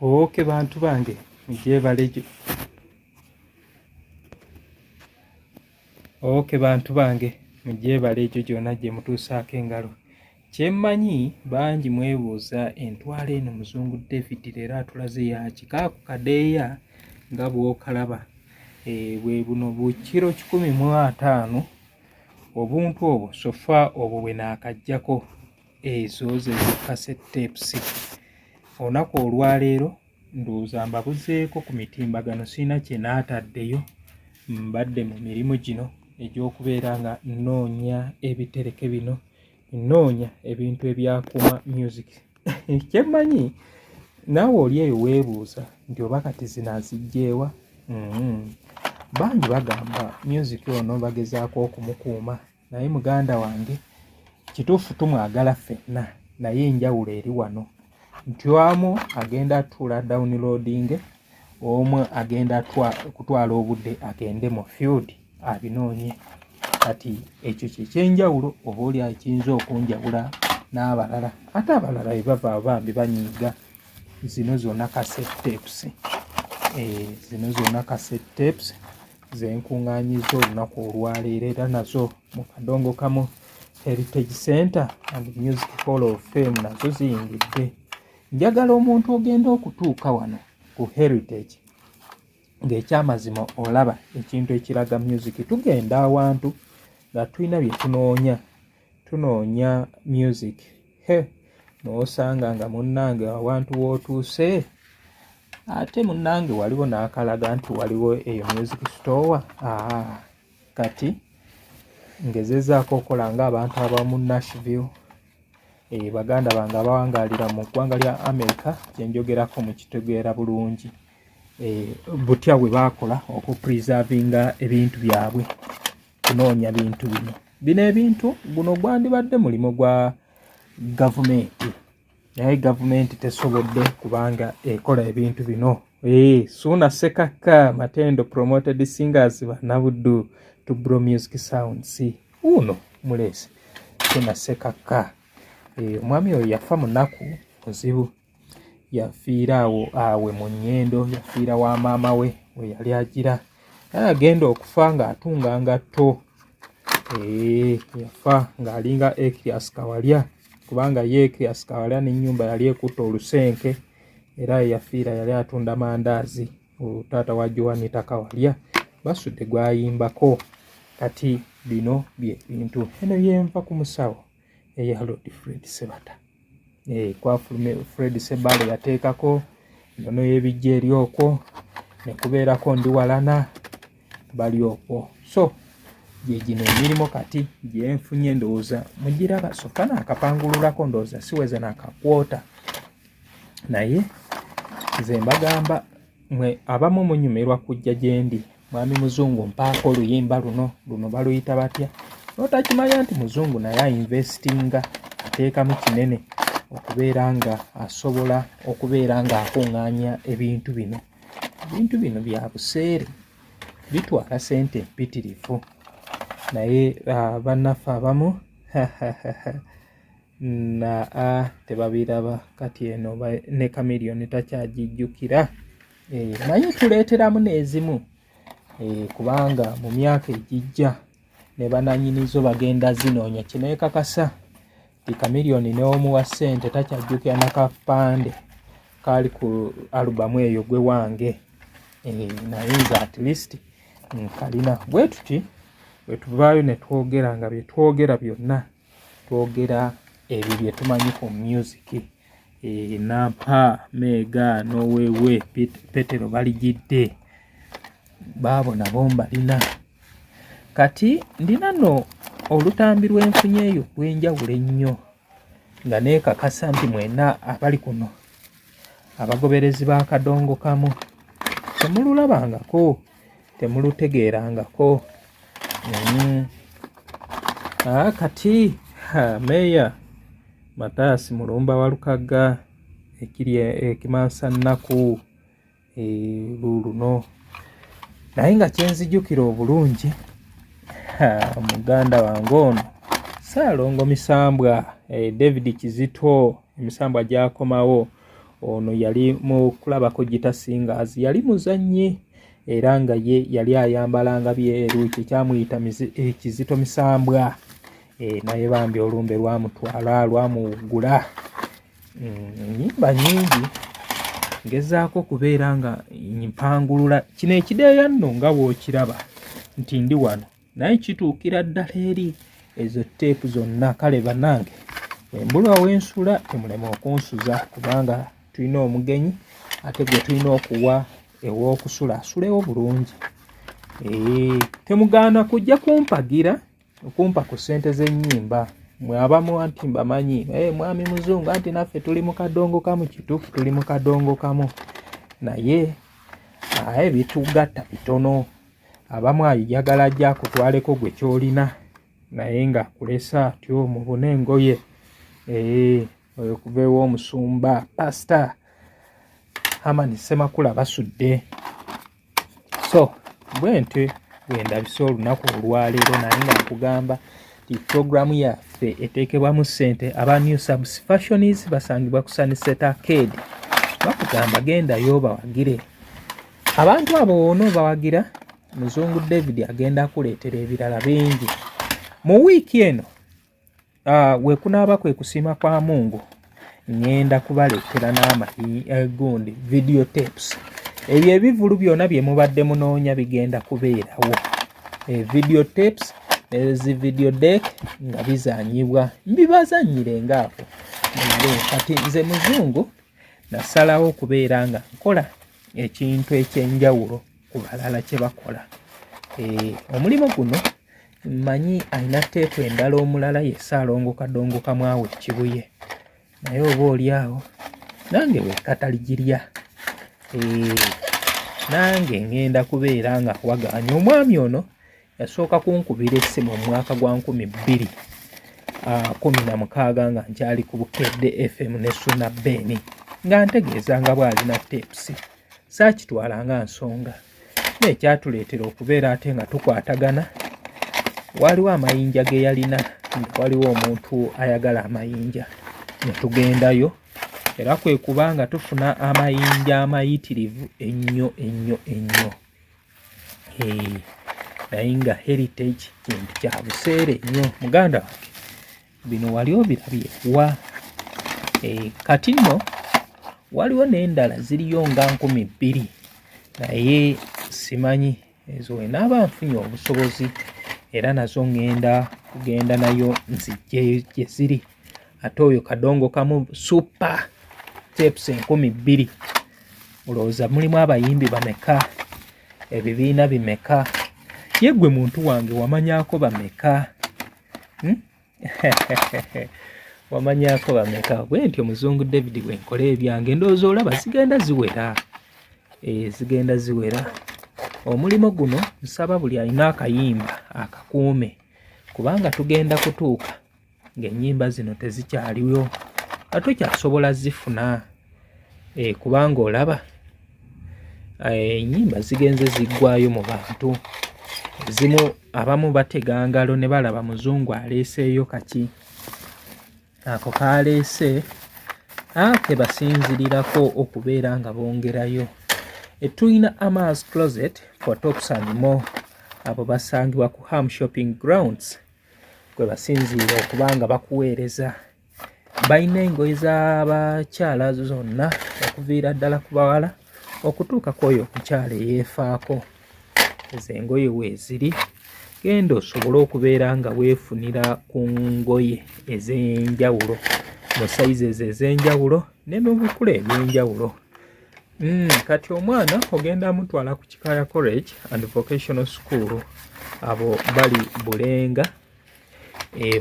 Oke bantu bange mujebalejo. Oke bantu bange mujebalejo jona je mutusaako engalo. Kyemmanyi bangi mwebuuza entwala eno muzungu David leero atulaze yaki kaaku kadeeya nga bw'okalaba bwe buno bukiro 150 obuntu obwo sofa obwo bwe naakajjako ezo ze cassette tapes. Olunaku olwaleero ndowooza mbabuzeeko ku mitimbagano sirina kye naataddeyo, mbadde mu mirimu gino egy'okubeera nga nnoonya ebitereke bino, nnoonya ebintu ebyakuuma music. Kyemmanyi naawe oli eyo weebuuza nti oba kati zinaazigjeewa? Bangi bagamba music ono bagezaako okumukuuma, naye muganda wange kituufu tumwagala ffenna, naye enjawulo eri wano nti omu agenda atuula downloading, omu agenda kutwala obudde agende mu field abinoonye. Kati ekyo kyekyenjawulo oba oli akiyinza okunjawula n'abalala, ate abalala bwe bava bambi banyiiga zino zonna cassette tapes. Zino zonna cassette tapes zenkuŋŋaanyiza olunaku olwaleero, era nazo mu kadongo kamu Heritage Center and Music Hall of Fame nazo ziyingidde. Njagala omuntu ogenda okutuuka wano ku Heritage ng'ekyamazima olaba ekintu ekiraga music. Tugenda awantu nga tulina bye tunoonya music. N'osanga nga munnange awantu w'otuuse ate munnange waliwo n'akalaga nti waliwo eyo music store. Kati ngezezzaako okukola ng'abantu abamu Nashville, baganda bange abawangaalira mu ggwanga lya America kyenjogerako mukitegeera bulungi. Butya bwe baakola okupreservinga ebintu byabwe, kunoonya bintu bino ebintu guno gwandibadde mulimo gwa gavumenti, naye gavumenti tesobodde kubanga ekola ebintu bino. Suuna Sekaka Matendo promoted singers Nabuddu to Bro Music Sounds. Uno mulese Suuna Sekaka, omwami oyo yafa munaku muzibu, yafiira awe mu Nnyendo, yafiira wa maama we yali agira, agenda okufa ng'atunga ngatto. Yafa ng'alinga Ekias Kawalya, kubanga ye Ekias Kawalya n'ennyumba yali ekutta olusenke, era yafiira yali atunda mandaazi. Taata wa Joanita Kawalya basudde gwayimbako. Kati bino bye bintu. Eno yenva ku musawo eya Lord Fred Sebata. Kwa Fred Sebale yateekako nnono y'ebijja eri okwo, ne kubeerako ndi walana bali okwo. So gye gino emirimu kati gye nfunye, ndowooza mugiraba, sokka naakapangululako ndowooza siweza n'akakwota, naye nze mbagamba mwe abamu munyumirwa kujja gye ndi. Mwami muzungu mpaako oluyimba luno baluyita batya? N'otakimanya nti muzungu naye ainvestinga, ateekamu kinene okubeera nga asobola okubeera nga akuŋŋaanya ebintu bino. Ebintu bino bya buseere, bitwala ssente mpitirivu, naye bannaffe abamu tebabiraba. Kati eno ne Chameleone takyagijjukira, naye tuleeteramu n'ezimu, kubanga mu myaka egijja ne bannannyinizo bagenda zinoonya. Kineekakasa ti Chameleone n'omuwa ssente takyajjukira nakapande kaali ku alubamu eyo gwe wange, naye nze at least nkalina. Bwe tuti bwe tuvaayo ne twogera nga bye twogera byonna twogera ebyo bye tumanyi ku music. Nampa, Mega, Nowewe, Petero baligidde, baabo nabo mbalina. Kati ndina nno olutambi lw'enfunyeeyo lw'enjawulo ennyo, nga neekakasa nti mwenna abali kuno abagoberezi b'akadongo kamu temululabangako, temulutegeerangako. Kati Meya Matasi Mulumba wa Lukaga ekiri Ekimansa nnaku luno, naye nga kyenzijjukira obulungi muganda wange ono Ssaalongo Misambwa, David Kizito emisambwa gyakomawo, ono yali mu kulabako Gita Singers, yali muzannyi era nga ye yali ayambalanga byeru, kyamuyita Kizito Misambwa. Naye bambi olumbe lwamutwala lwamuwugula. Nnyimba nyingi ngezaako kubeera nga mpangulula kino ekideeya nno nga bw'okiraba nti ndi wano, naye kituukira ddala eri ezo teepu zonna. Kale bannange, embulwa w'ensula temulema okunsuza, kubanga tulina omugenyi ate gwe tulina okuwa ew'okusula asulewo bulungi. Temugaana kujja kumpagira okumpa ku ssente z'ennyimba. Mwe abamu anti mbamanyi, mwami muzungu anti naffe tuli mu kadongo kamu. Kituufu tuli mu kadongo kamu, naye bitugatta bitono. Abamu ayagala ajja akutwaleko gwe kyolina, naye nga kulesa atyo mu buna engoye. Oyo kuva ew'omusumba Pastor Hamani Ssemakula basudde. So bwente bwendabisa olunaku olwaleero, naye nga nkugamba ti programu yaffe eteekebwamu ssente. Aba New Subs Fashions basangibwa ku Sunset Arcade. Bakugamba gendayo bawagire. Abantu abo ono bawagira, Muzungu David agenda kuleetera ebirala bingi mu wiiki eno. Wekunaaba kwe kusiima kwa Mungu, ngenda kubaleetera gundi video tapes. Ebyo ebivulu byonna bye mubadde munoonya bigenda kubeerawo. Video tapes ezi video deck nga bizanyibwa, mbibazanyire ngaako. Kati nze Muzungu nasalawo okubeera nga nkola ekintu ekyenjawulo ku balala kye bakola. Omulimu guno mmanyi alina teepu endala omulala ye Ssaalongo Kadongo Kamwawe Kibuye, naye oba oli awo nange wekataligirya. Nange ngenda kubeera nga kuwaganya. Omwami ono yasooka kunkubira essimu mu mwaka gwa 2016 nga nkyali ku Bukedde FM ne Suna Beni, nga ntegeeza nga bw'alina teepusi. Saakitwala nga nsonga, n'ekyatuleetera okubeera ate nga tukwatagana. Waliwo amayinja ge yalina, waliwo omuntu ayagala amayinja, ne tugendayo, era kwe kubanga tufuna amayinja amayitirivu ennyo ennyo ennyo. Naye nga heritage kintu kya buseere nnyo. Muganda wange, bino wali obirabye wa? Kati nno waliwo n'endala ziriyo nga 2000, naye simanyi ezo wenaaba nfunye obusobozi era nazo ngenda kugenda nayo nzijjeyo gye ziri. Ate oyo Kadongo Kamu super tapes 2000, olowooza mulimu abayimbi bameka? Ebibiina bimeka? Yeggwe muntu wange wamanyako bameka? Wamanyako bameka? Bwe ntyo Muzungu David bwenkola ebyange ndowooza olaba zigenda ziwera. Zigenda ziwera. Omulimu guno nsaba buli alina akayimba akakuume, kubanga tugenda kutuuka ng'ennyimba zino tezikyaliwo, atokyasobola zifuna. Kubanga olaba ennyimba zigenze ziggwayo mu bantu. Ezimu abamu batega ngalo ne balaba Muzungu aleeseeyo kaki. Ako kaleese ke basinzirirako okubeera nga bongerayo. Tulina Ama's Closet for Tops and More. Abo basangibwa ku Ham Shopping Grounds, kwe basinzira okubanga bakuweereza. Balina engoye z'abakyala zonna okuviira ddala ku bawala okutuuka ku oyo omukyala eyeefaako. Ezo engoye weeziri, genda osobole okubeera nga weefunira ku ngoye ez'enjawulo, mu sizes ez'enjawulo ne mu bukula ebyenjawulo. Kati omwana ogenda mutwala ku Kikaya College and Vocational School. Abo bali Bulenga,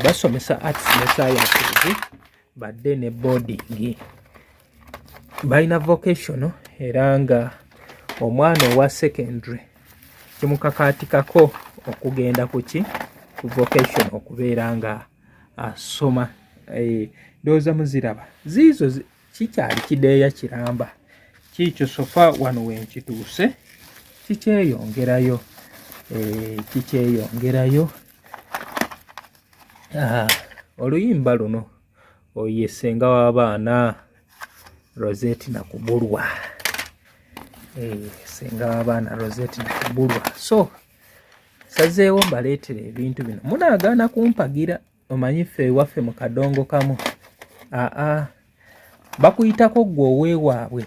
basomesa arts ne sciences, badde ne boarding. Balina vocational era nga omwana owa secondary kimukakaatikako okugenda ku vocational okubeera nga asoma. Ndowooza muziraba ziizo kikyali kideeya kiramba. Kiikyo sofa wano wenkituuse kikyeyongerayo. Kikyeyongerayo. Oluyimba luno oyo ye ssenga w'abaana. Rosette Nakubulwa. Senga abaana Rosette Nakubulwa. So sazeewo mbaleetere ebintu bino. Munaagaana kumpagira omanyi ffe ewaffe mu kadongo kamu. Bakuyitako ggwe oweewaabwe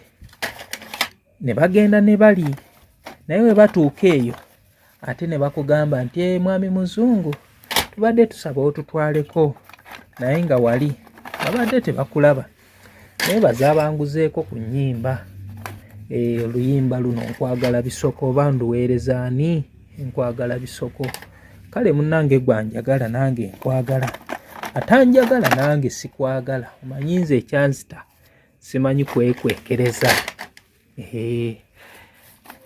ne bagenda ne bali naye we batuuka eyo ate ne bakugamba nti mwami muzungu tubadde tusaba otutwaleko naye nga wali babadde tebakulaba naye bazaabanguzeeko ku nnyimba. Oluyimba luno nkwagala bisoko oba nduweereza ani nkwagala bisoko. Kale munnange gwanjagala nange nkwagala atanjagala nange sikwagala. Omanyi nze ekyanzita simanyi kwekwekereza.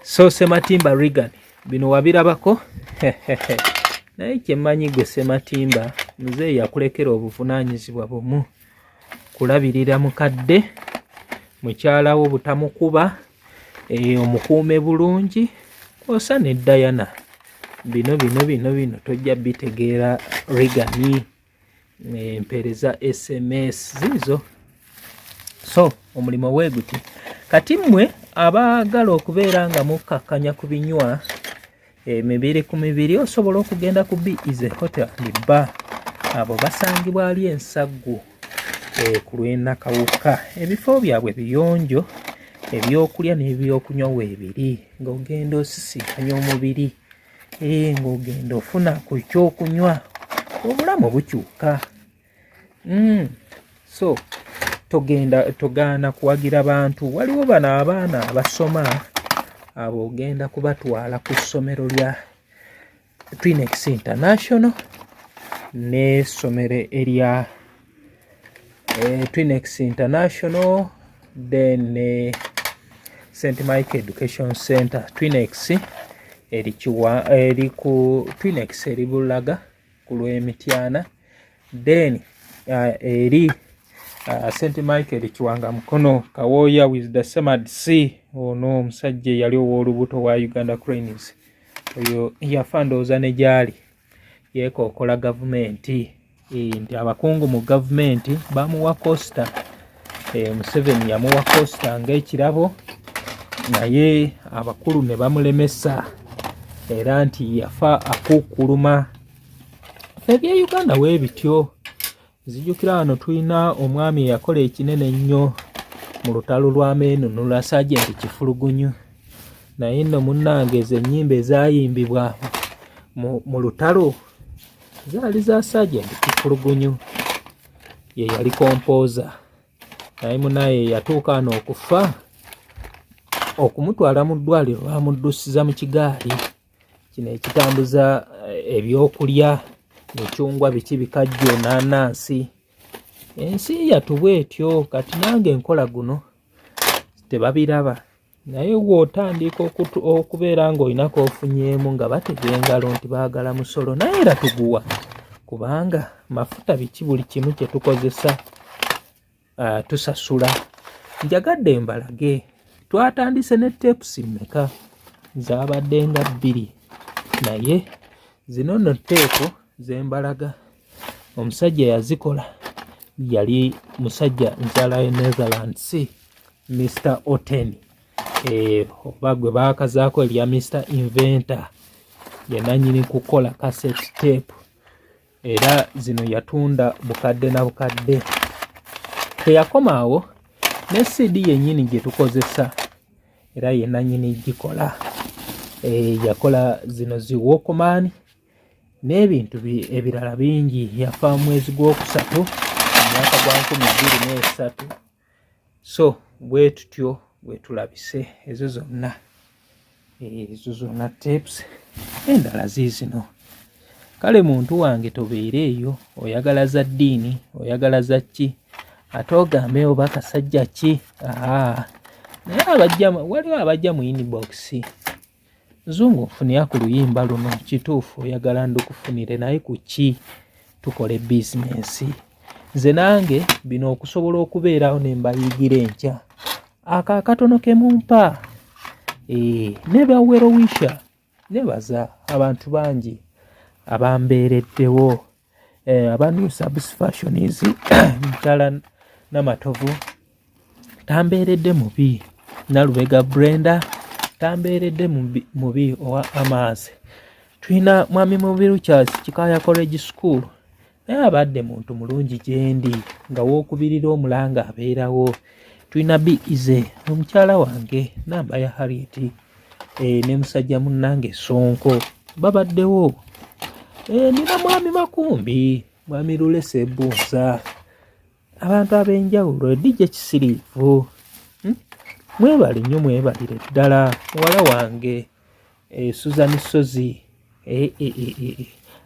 So Ssematimba Reagan bino wabirabako? Naye kyemmanyi gwe Ssematimba muzeeyi yakulekera obuvunaanyizibwa bumu kulabirira mukadde mukyalawo butamukuba omukuume bulungi osa ne Diana. Bino tojja bitegeera Reagan empeereza SMS zizo. So omulimo bwe guti kati mmwe abaagala okubeera nga mukkakkanya ku binywa emibiri ku mibiri osobola okugenda ku B is a Hotel and Bar. Abo basangibwa ali Ensaggu ku lw'Ennakawuka. Ebifo byabwe biyonjo ebyokulya n'ebyokunywa weebiri ng'ogenda osisinkanya omubiri ng'ogenda ofuna ku kyokunywa obulamu bukyuka. So togaana kuwagira bantu. Waliwo bano abaana abasoma abo ogenda kubatwala ku ssomero lya Twinex International n'essomero erya Twinex International then St. Mike Education Center. Twinex eri ku Twinex eri Bulaga ku lw'Emityana then eri St. Michael Kiwanga Mukono Kawoya with the Samad C. Ono omusajja yali ow'olubuto wa Uganda Cranes. Oyo yafa ndowooza ne gyali yeekookola gavumenti nti abakungu mu gavumenti bamuwa Costa. Museveni yamuwa Costa ng'ekirabo naye abakulu ne bamulemesa era nti yafa akukuluma. Ebya Uganda wee bityo. Zijjukira wano tulina omwami eyakola ekinene ennyo mu lutalo lwa Meenunula Sergeant Kifulugunyu. Naye nno munnange ezo ennyimba ezaayimbibwa mu lutalo zaali za Sergeant Kifulugunyu. Ye yali kompooza. Naye munaye yatuuka wano okufa okumutwala mu ddwaliro bamuddusiza mu kigaali kino ekitambuza ebyokulya ecungwa biki bikajjo nanansi. Ensi yatubwetyo kati nange enkola guno tebabiraba naye w'otandika okubeera ng'olinako ofunyeemu nga batega engalo nti baagala musolo naye era tuguwa kubanga mafuta biki buli kimu kye tukozesa tusasula. Njagadde mbalage twatandise ne tepusi mmeka zaabadde nga 2 naye zino nno teepu zembalaga omusajja yazikola yali musajja nzala e Netherlands Mr. Oten oba gwe baakazaako erya Mr. Inventor ye nannyini kukola cassette tape era zino yatunda bukadde na bukadde. Teyakomaawo ne CD yennyini gye tukozesa era ye nannyini gikola. Yakola zino zi Walkman n'ebintu ebirala bingi. Yafa mu mwezi gw'okusatu omwaka gwa 2023. So bwe tutyo bwe tulabise ezo zonna tapes endala ziizino. Kale muntu wange tobeera eyo oyagala za ddiini oyagala za ki ate ogambe oba kasajja ki. Naye waliwo abajja mu inbox Zungu nfunira ku luyimba luno kituufu oyagala ndukufunire naye ku ki tukole bizinensi. Nze nange bino okusobola okubeerawo ne mbayigira enkya aka akatono ke mumpa ne bawerowisha nebaza abantu bangi abambeereddewo aba New Satisfactions Ntala Namatovu tambeeredde mubi. Nalubega Brenda tambeeredde mubi owa Amaze. Tulina mwami Mubiru Charles Kikaya College School naye abadde muntu mulungi gyendi nga wookubirira omulanga abeerawo. Tulina Biize omukyala wange namba ya Harriet ne musajja munnange Sonko babaddewo. Nina mwami Makumbi, mwami Lule Sebunza, abantu ab'enjawulo, DJ Kisiriivu. Mwebale nnyo mwebalire ddala muwala wange Susan Sozi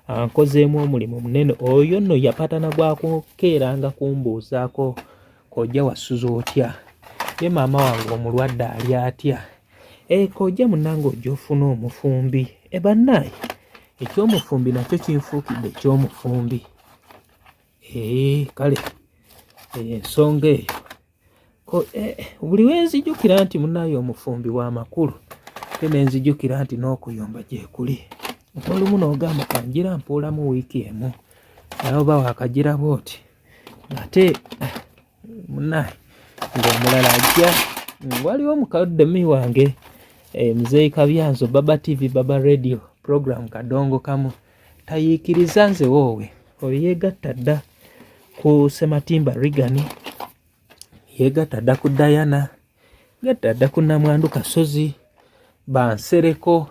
ankozeemu omulimu munene. Oyo nno yapatana gwakukeeranga kumbuuzaako kojja wasuza otya, ye maama wange omulwadde ali atya, kojja munnange ojja ofuna omufumbi. Bannaye ekyomufumbi nakyo kinfuukidde ekyomufumbi. Kale ensonga eyo buli wenzijukira nti munnaayo omufumbi w'amakulu te nenzijukira nti n'okuyomba gye kuli. Olumu n'ogamba kanjira mpuulamu wiiki emu naye oba wakagira bw'oti ate munnaaye ng'omulala ajja. Waliwo mukaddemi wange Muzeeyi Kabyanzo, Baba TV Baba Radio program Kadongo Kamu tayiikiriza nze woowe. Oyo yeegatta dda ku Sematimba Rigani, yeegatta dda ku Diana, yeegatta dda ku Namwandu Kasozi, Bansereko,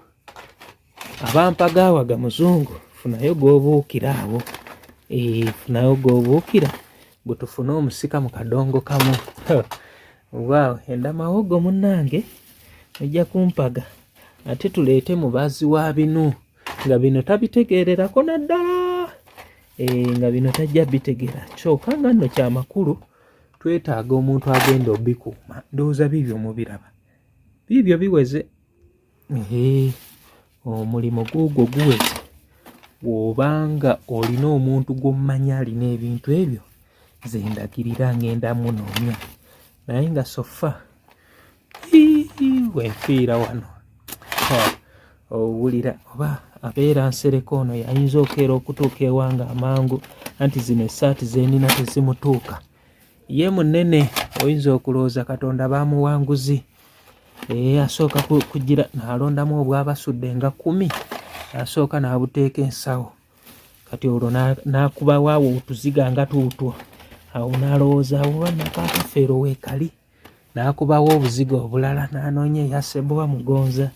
Abampagaawaga Muzungu. Funayo gw'obuukira awo, funayo gw'obuukira bwe tufune omusika mu Kadongo Kamu. Waaw, enda mawogo munnange ojja kumpaga ate tuleete mubazi wa binu nga bino tabitegeererako naddala. Nga bino tajja bitegeera kyokka nga nno kyamakulu twetaaga omuntu agenda obikuuma. Ndowooza biibyo mubiraba, biibyo biweze. Omulimu guugwo guweze bw'obanga olina omuntu gw'omumanyi alina ebintu ebyo, nze ndagirira ngenda munoomya. Naye nga sofa wenfiira wano owulira oba abeera Nsereko ono yayinza okeera okutuuka ewange amangu anti zino essaati zenina tezimutuuka. Ye munene oyinza okulowooza Katonda bamuwanguzi. Asooka kugira n'alondamu obwabasudde nga 10, asooka n'abuteeka ensawo. Kati olwo n'akubawo awo otuziga nga tuutwo. Awo n'alowooza oba nakakafeero weekali, n'akubawo obuziga obulala n'anoonya eyasebwa mugonza.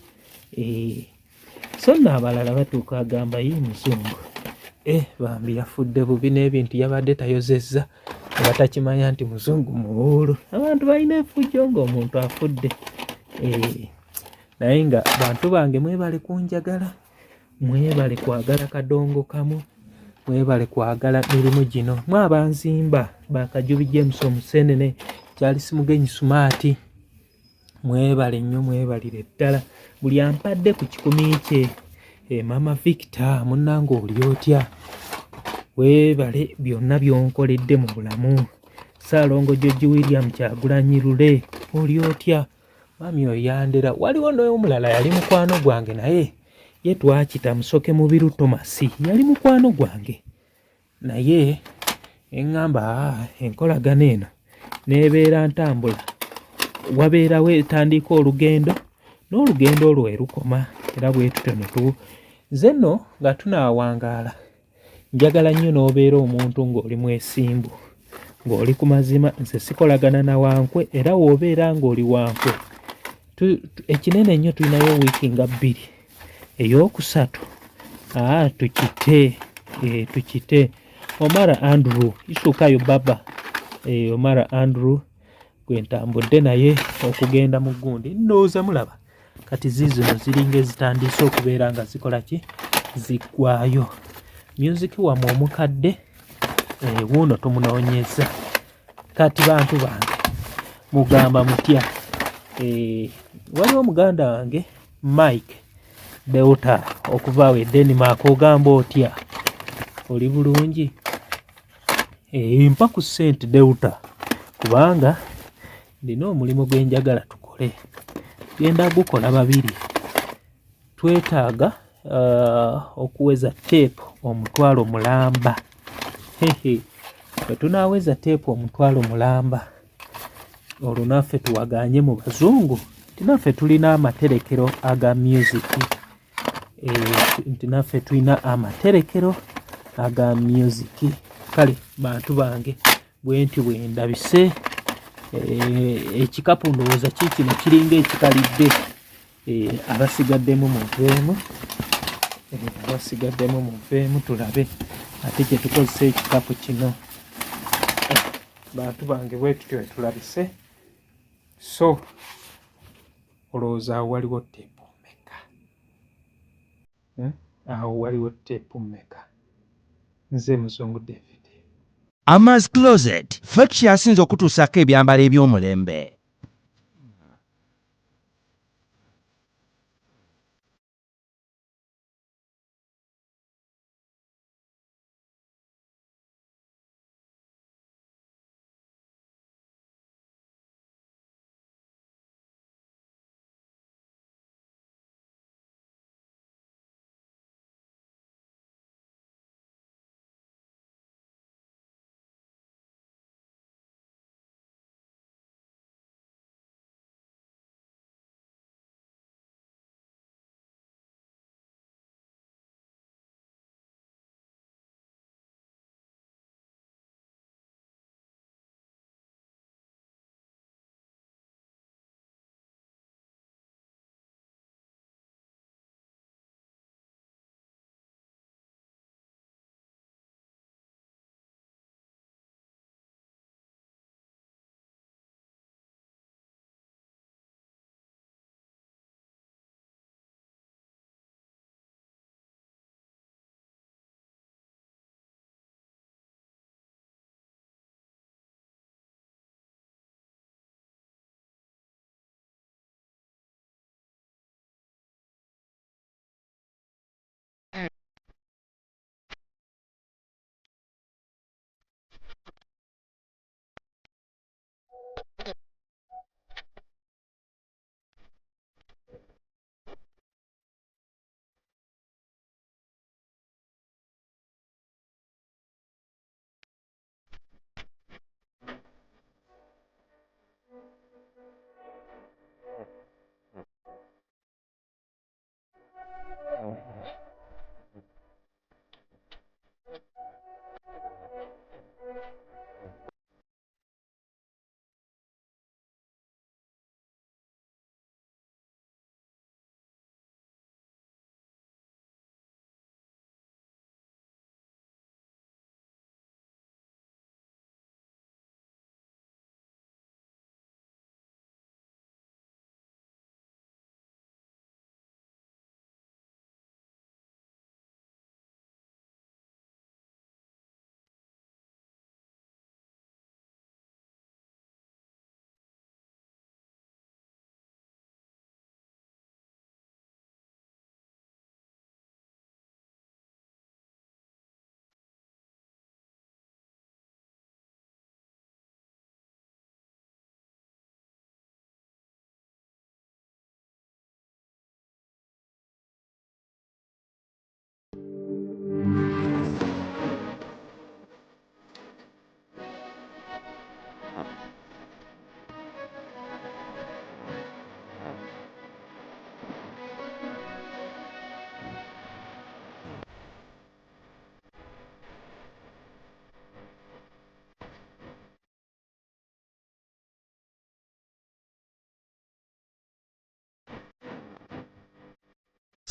So nno abalala batuuka agamba yi Muzungu bambi yafudde bubi n'ebintu yabadde tayozezza nga takimanya nti Muzungu muwuulu. Abantu balina enfujjo ng'omuntu afudde. Naye nga bantu bange mwebale kunjagala, mwebale kwagala Kadongo Kamu, mwebale kwagala mirimu gino. Mwabanzimba Bakajubi James Omusenene, Charles Mugenyi Sumaati, mwebale nnyo mwebalire ddala. Buli ampadde ku kikumi kye. Mama Victor munnange oli otya? Weebale byonna byonkoledde mu bulamu. Ssaalongo George William Kyagulanyi Lule oli otya? Mami oyandera. Waliwo n'omulala yali mukwano gwange naye ye twakita Musoke Mubiru Thomas, yali mukwano gwange naye eŋŋamba enkolagana eno n'ebeera ntambula. Wabeerawo etandika olugendo n'olugendo olwo erukoma era bwe tutyo nze nno nga tunaawangaala. Njagala nnyo n'obeera omuntu ng'oli mwesimbu, ng'oli ku mazima. Nze sikolagana na wankwe era w'obeera ng'oli wankwe. Ekinene nnyo tulinayo wiiki nga 2. Ey'okusatu tukite Omara Andrew isuukayo baba. Omara Andrew gwe ntambudde naye okugenda mu gundi. Ndowooza mulaba kati zizino ziringa ezitandise okubeera nga zikola ki, ziggwayo. Music wamwe omukadde wuuno tumunoonyeza. Kati bantu bange mugamba mutya? Waliwo muganda wange Mike Deuta okuvaawo e Denmark, ogamba otya? Oli bulungi? Mpa ku ssente Deuta kubanga ndina omulimu gwe njagala tukole. Genda gukola babiri. Twetaaga okuweza teepu omutwalo mulamba. Bwe tunaaweza teepu omutwalo mulamba olwo naffe tuwaganye mu bazungu nti naffe tulina amaterekero aga music. Nti naffe tulina amaterekero aga music. Kale bantu bange bwenti bwendabise ekikapu ndowooza kikino kiringa ekikalidde. Abasigaddemu munveemu tulabe ate kye tukozesa ekikapu kino. Bantu bange bwe tutyo tulabise. So olowooza awo waliwo teepu mmeka? Awo waliwo teepu mmeka? Nze Muzungu David. Amaz Closet, ffe kyasinze okutuusaako ebyambalo eby'omulembe.